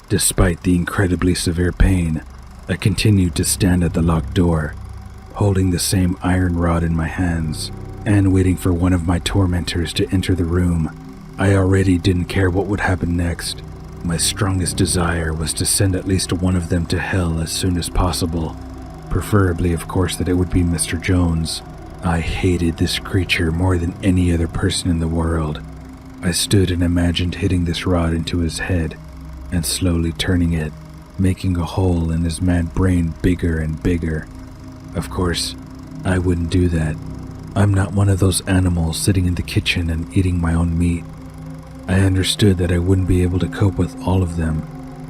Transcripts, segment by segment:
Despite the incredibly severe pain, I continued to stand at the locked door, holding the same iron rod in my hands, and waiting for one of my tormentors to enter the room. I already didn't care what would happen next. My strongest desire was to send at least one of them to hell as soon as possible. Preferably, of course, that it would be Mr. Jones. I hated this creature more than any other person in the world. I stood and imagined hitting this rod into his head, and slowly turning it, making a hole in his mad brain bigger and bigger. Of course, I wouldn't do that. I'm not one of those animals sitting in the kitchen and eating my own meat. I understood that I wouldn't be able to cope with all of them,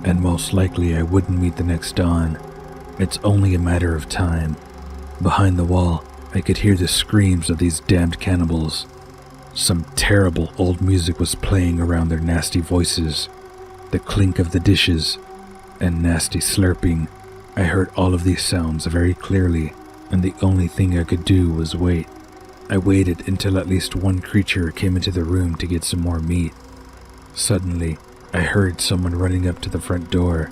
and most likely I wouldn't meet the next dawn. It's only a matter of time. Behind the wall, I could hear the screams of these damned cannibals. Some terrible old music was playing around their nasty voices. The clink of the dishes, and nasty slurping. I heard all of these sounds very clearly, and the only thing I could do was wait. I waited until at least one creature came into the room to get some more meat. Suddenly, I heard someone running up to the front door,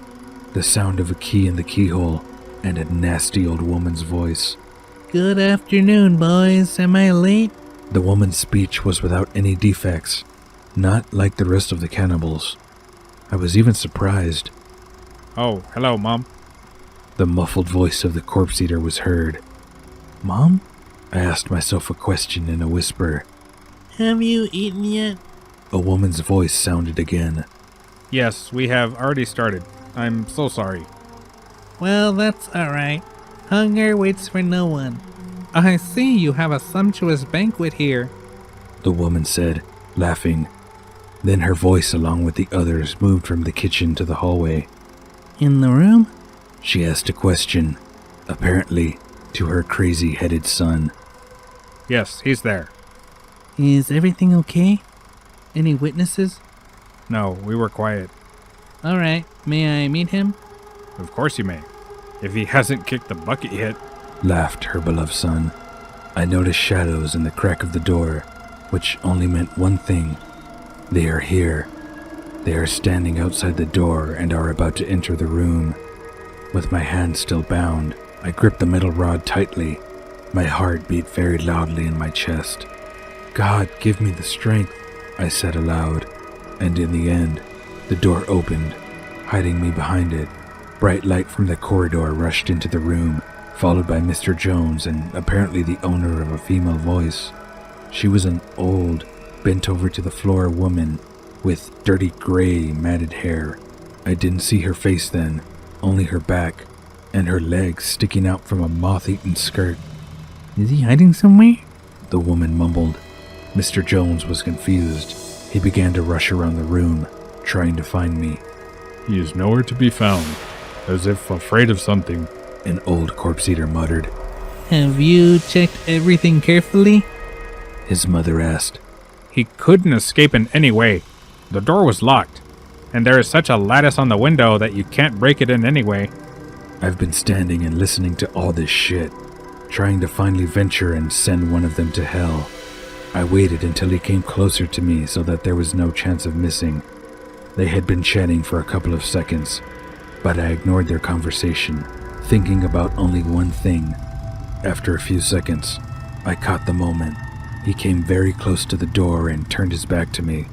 the sound of a key in the keyhole, and a nasty old woman's voice. Good afternoon, boys. Am I late? The woman's speech was without any defects, not like the rest of the cannibals. I was even surprised. Oh, hello, Mom. The muffled voice of the corpse eater was heard. Mom? I asked myself a question in a whisper. Have you eaten yet? A woman's voice sounded again. Yes, we have already started. I'm so sorry. Well, that's alright. Hunger waits for no one. I see you have a sumptuous banquet here, the woman said, laughing. Then her voice, along with the others, moved from the kitchen to the hallway. In the room? She asked a question, apparently to her crazy-headed son. Yes, he's there. Is everything okay? Any witnesses? No, we were quiet. Alright, may I meet him? Of course you may. If he hasn't kicked the bucket yet. Laughed her beloved son. I noticed shadows in the crack of the door, which only meant one thing. They are here. They are standing outside the door and are about to enter the room. With my hand still bound, I gripped the metal rod tightly. My heart beat very loudly in my chest. God, give me the strength, I said aloud. And in the end, the door opened, hiding me behind it. Bright light from the corridor rushed into the room, followed by Mr. Jones and apparently the owner of a female voice. She was an old, bent over to the floor woman with dirty gray matted hair. I didn't see her face then, only her back and her legs sticking out from a moth-eaten skirt. Is he hiding somewhere? The woman mumbled. Mr. Jones was confused. He began to rush around the room, trying to find me. He is nowhere to be found, as if afraid of something, an old corpse eater muttered. Have you checked everything carefully? His mother asked. He couldn't escape in any way. The door was locked, and there is such a lattice on the window that you can't break it in any way. I've been standing and listening to all this shit, trying to finally venture and send one of them to hell. I waited until he came closer to me so that there was no chance of missing. They had been chatting for a couple of seconds, but I ignored their conversation, thinking about only one thing. After a few seconds, I caught the moment. He came very close to the door and turned his back to me.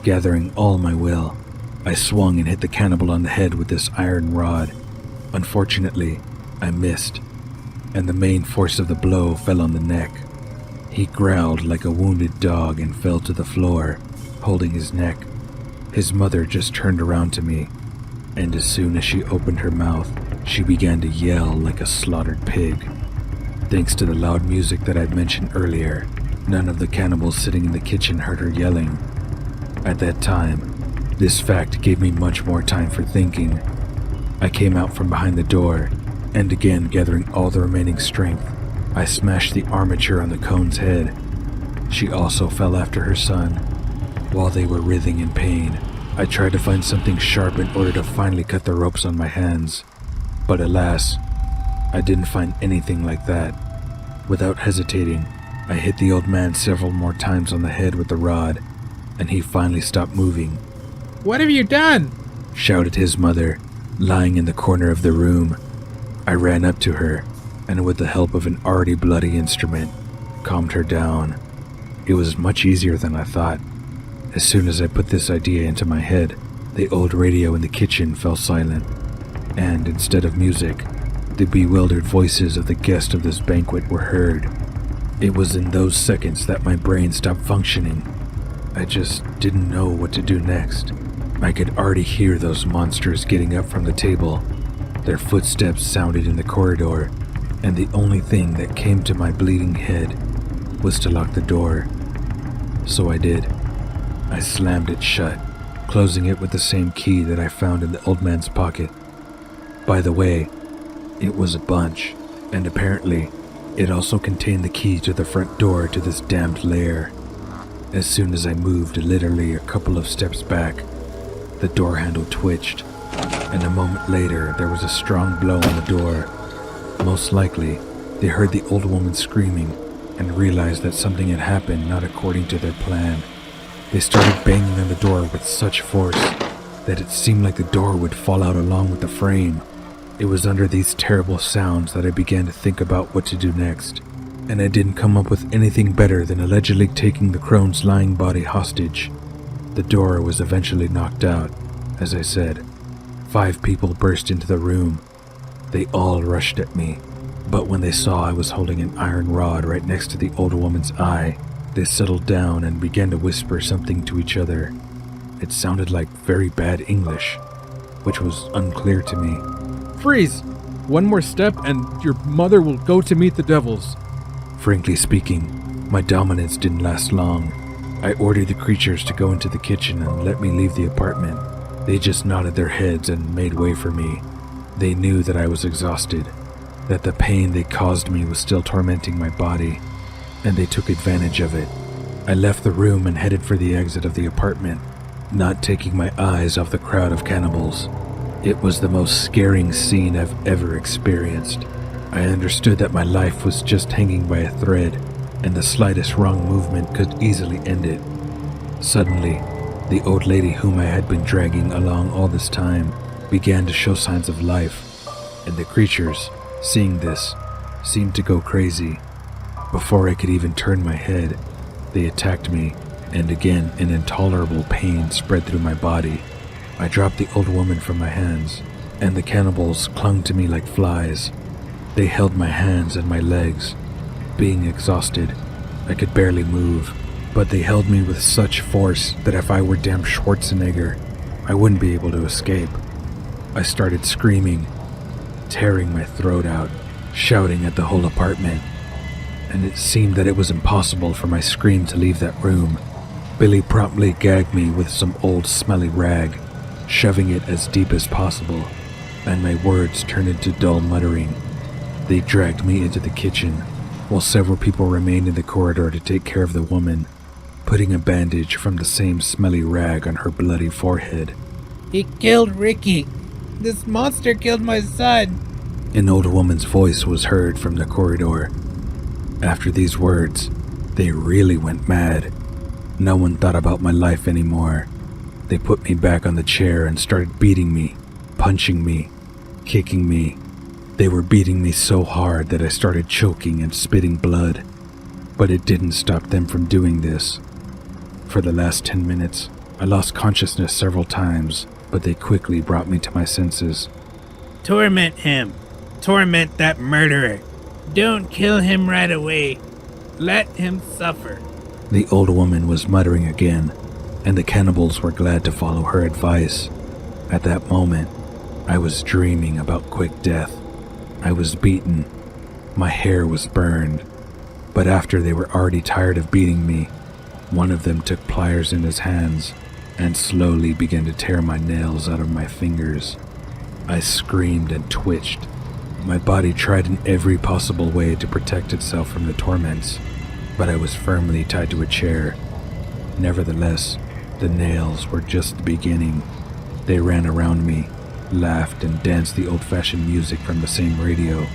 Gathering all my will, I swung and hit the cannibal on the head with this iron rod. Unfortunately, I missed, and the main force of the blow fell on the neck. He growled like a wounded dog and fell to the floor, holding his neck. His mother just turned around to me, and as soon as she opened her mouth, she began to yell like a slaughtered pig. Thanks to the loud music that I'd mentioned earlier, none of the cannibals sitting in the kitchen heard her yelling. At that time, this fact gave me much more time for thinking. I came out from behind the door, and again gathering all the remaining strength, I smashed the armature on the cone's head. She also fell after her son. While they were writhing in pain, I tried to find something sharp in order to finally cut the ropes on my hands. But alas, I didn't find anything like that. Without hesitating, I hit the old man several more times on the head with the rod, and he finally stopped moving. What have you done? Shouted his mother, lying in the corner of the room. I ran up to her, and with the help of an already bloody instrument, calmed her down. It was much easier than I thought. As soon as I put this idea into my head, the old radio in the kitchen fell silent, and instead of music, the bewildered voices of the guests of this banquet were heard. It was in those seconds that my brain stopped functioning. I just didn't know what to do next. I could already hear those monsters getting up from the table. Their footsteps sounded in the corridor, and the only thing that came to my bleeding head was to lock the door. So I did. I slammed it shut, closing it with the same key that I found in the old man's pocket. By the way, it was a bunch, and apparently, it also contained the key to the front door to this damned lair. As soon as I moved literally a couple of steps back, the door handle twitched, and a moment later there was a strong blow on the door. Most likely, they heard the old woman screaming and realized that something had happened not according to their plan. They started banging on the door with such force that it seemed like the door would fall out along with the frame. It was under these terrible sounds that I began to think about what to do next, and I didn't come up with anything better than allegedly taking the crone's lying body hostage. The door was eventually knocked out, as I said. 5 people burst into the room. They all rushed at me, but when they saw I was holding an iron rod right next to the old woman's eye, they settled down and began to whisper something to each other. It sounded like very bad English, which was unclear to me. Freeze! One more step and your mother will go to meet the devils. Frankly speaking, my dominance didn't last long. I ordered the creatures to go into the kitchen and let me leave the apartment. They just nodded their heads and made way for me. They knew that I was exhausted, that the pain they caused me was still tormenting my body, and they took advantage of it. I left the room and headed for the exit of the apartment, not taking my eyes off the crowd of cannibals. It was the most scaring scene I've ever experienced. I understood that my life was just hanging by a thread, and the slightest wrong movement could easily end it. Suddenly, the old lady whom I had been dragging along all this time began to show signs of life, and the creatures, seeing this, seemed to go crazy. Before I could even turn my head, they attacked me, and again an intolerable pain spread through my body. I dropped the old woman from my hands, and the cannibals clung to me like flies. They held my hands and my legs. Being exhausted, I could barely move, but they held me with such force that if I were damn Schwarzenegger, I wouldn't be able to escape. I started screaming, tearing my throat out, shouting at the whole apartment, and it seemed that it was impossible for my scream to leave that room. Billy promptly gagged me with some old smelly rag, shoving it as deep as possible, and my words turned into dull muttering. They dragged me into the kitchen, while several people remained in the corridor to take care of the woman, putting a bandage from the same smelly rag on her bloody forehead. He killed Ricky. This monster killed my son. An old woman's voice was heard from the corridor. After these words, they really went mad. No one thought about my life anymore. They put me back on the chair and started beating me, punching me, kicking me. They were beating me so hard that I started choking and spitting blood, but it didn't stop them from doing this. For the last 10 minutes, I lost consciousness several times, but they quickly brought me to my senses. Torment him. Torment that murderer. Don't kill him right away. Let him suffer. The old woman was muttering again, and the cannibals were glad to follow her advice. At that moment, I was dreaming about quick death. I was beaten. My hair was burned. But after they were already tired of beating me, one of them took pliers in his hands and slowly began to tear my nails out of my fingers. I screamed and twitched. My body tried in every possible way to protect itself from the torments, but I was firmly tied to a chair. Nevertheless, the nails were just the beginning. They ran around me, laughed and danced the old-fashioned music from the same radio.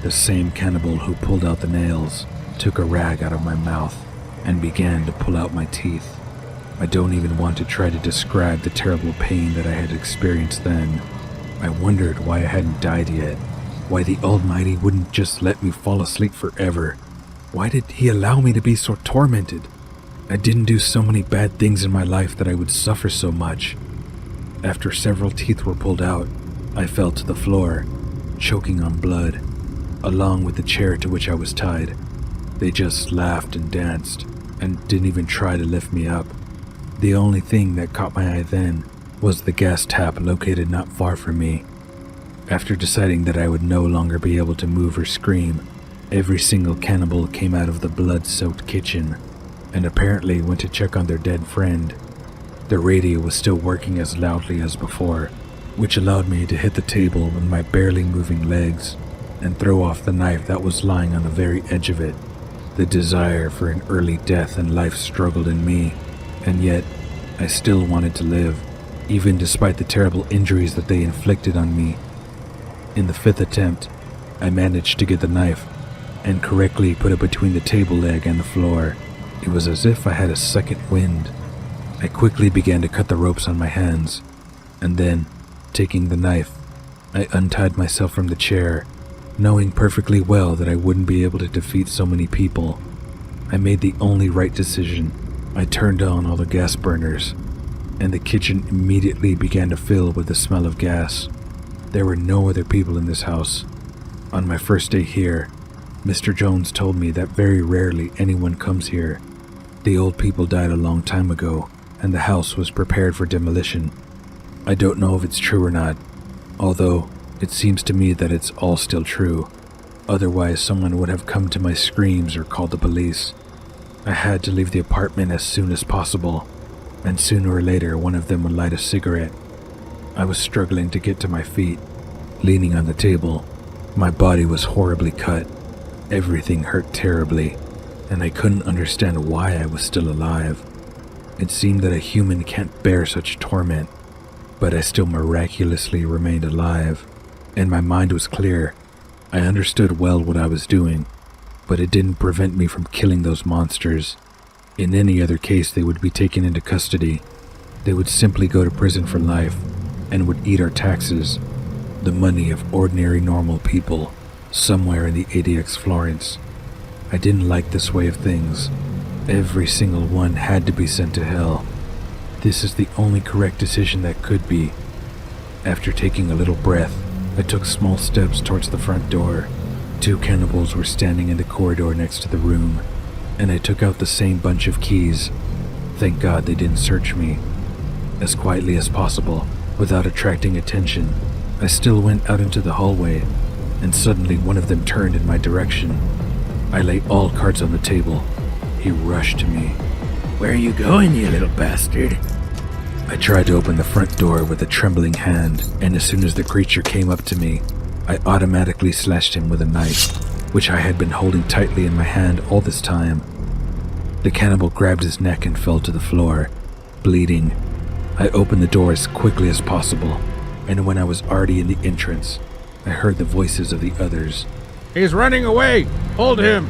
The same cannibal who pulled out the nails took a rag out of my mouth and began to pull out my teeth. I don't even want to try to describe the terrible pain that I had experienced then. I wondered why I hadn't died yet, why the Almighty wouldn't just let me fall asleep forever. Why did He allow me to be so tormented? I didn't do so many bad things in my life that I would suffer so much. After several teeth were pulled out, I fell to the floor, choking on blood, along with the chair to which I was tied. They just laughed and danced, and didn't even try to lift me up. The only thing that caught my eye then was the gas tap located not far from me. After deciding that I would no longer be able to move or scream, every single cannibal came out of the blood-soaked kitchen, and apparently went to check on their dead friend. The radio was still working as loudly as before, which allowed me to hit the table with my barely moving legs and throw off the knife that was lying on the very edge of it. The desire for an early death and life struggled in me, and yet I still wanted to live, even despite the terrible injuries that they inflicted on me. In the fifth attempt, I managed to get the knife and correctly put it between the table leg and the floor. It was as if I had a second wind. I quickly began to cut the ropes on my hands, and then, taking the knife, I untied myself from the chair, knowing perfectly well that I wouldn't be able to defeat so many people. I made the only right decision. I turned on all the gas burners, and the kitchen immediately began to fill with the smell of gas. There were no other people in this house. On my first day here, Mr. Jones told me that very rarely anyone comes here. The old people died a long time ago, and the house was prepared for demolition. I don't know if it's true or not, although it seems to me that it's all still true. Otherwise, someone would have come to my screams or called the police. I had to leave the apartment as soon as possible, and sooner or later one of them would light a cigarette. I was struggling to get to my feet, leaning on the table. My body was horribly cut. Everything hurt terribly, and I couldn't understand why I was still alive. It seemed that a human can't bear such torment, but I still miraculously remained alive, and my mind was clear. I understood well what I was doing, but it didn't prevent me from killing those monsters. In any other case, they would be taken into custody. They would simply go to prison for life, and would eat our taxes, the money of ordinary normal people, somewhere in the ADX Florence. I didn't like this way of things. Every single one had to be sent to hell. This is the only correct decision that could be. After taking a little breath, I took small steps towards the front door. 2 cannibals were standing in the corridor next to the room, and I took out the same bunch of keys. Thank God they didn't search me. As quietly as possible, without attracting attention, I still went out into the hallway, and suddenly one of them turned in my direction. I laid all cards on the table. He rushed to me. "Where are you going, you little bastard?" I tried to open the front door with a trembling hand, and as soon as the creature came up to me, I automatically slashed him with a knife, which I had been holding tightly in my hand all this time. The cannibal grabbed his neck and fell to the floor, bleeding. I opened the door as quickly as possible, and when I was already in the entrance, I heard the voices of the others. He's running away! Hold him!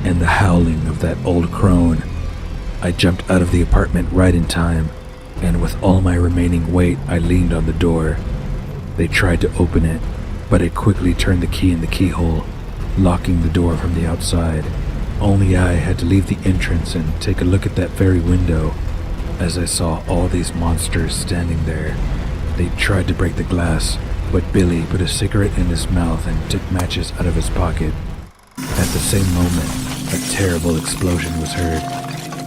And the howling of that old crone. I jumped out of the apartment right in time, and with all my remaining weight, I leaned on the door. They tried to open it, but I quickly turned the key in the keyhole, locking the door from the outside. Only I had to leave the entrance and take a look at that very window, as I saw all these monsters standing there. They tried to break the glass, but Billy put a cigarette in his mouth and took matches out of his pocket. At the same moment, a terrible explosion was heard,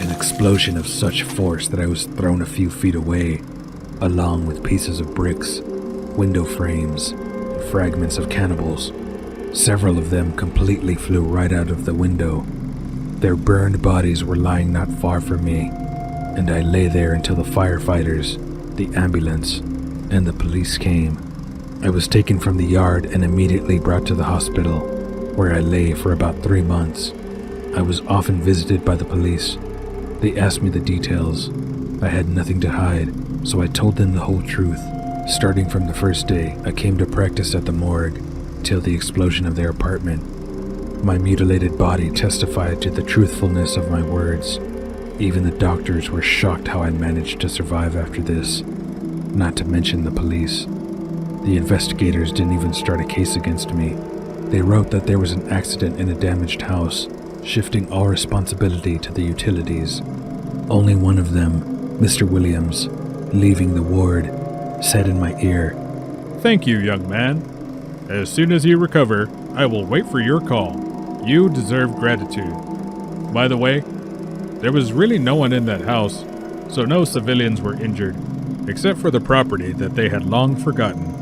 an explosion of such force that I was thrown a few feet away, along with pieces of bricks, window frames, and fragments of cannibals. Several of them completely flew right out of the window. Their burned bodies were lying not far from me, and I lay there until the firefighters, the ambulance, and the police came. I was taken from the yard and immediately brought to the hospital, where I lay for about 3 months. I was often visited by the police. They asked me the details. I had nothing to hide, so I told them the whole truth. Starting from the first day I came to practice at the morgue, till the explosion of their apartment. My mutilated body testified to the truthfulness of my words. Even the doctors were shocked how I managed to survive after this, not to mention the police. The investigators didn't even start a case against me. They wrote that there was an accident in a damaged house, shifting all responsibility to the utilities. Only one of them, Mr. Williams, leaving the ward, said in my ear, Thank you, young man. As soon as you recover, I will wait for your call. You deserve gratitude. By the way, there was really no one in that house, so no civilians were injured, except for the property that they had long forgotten.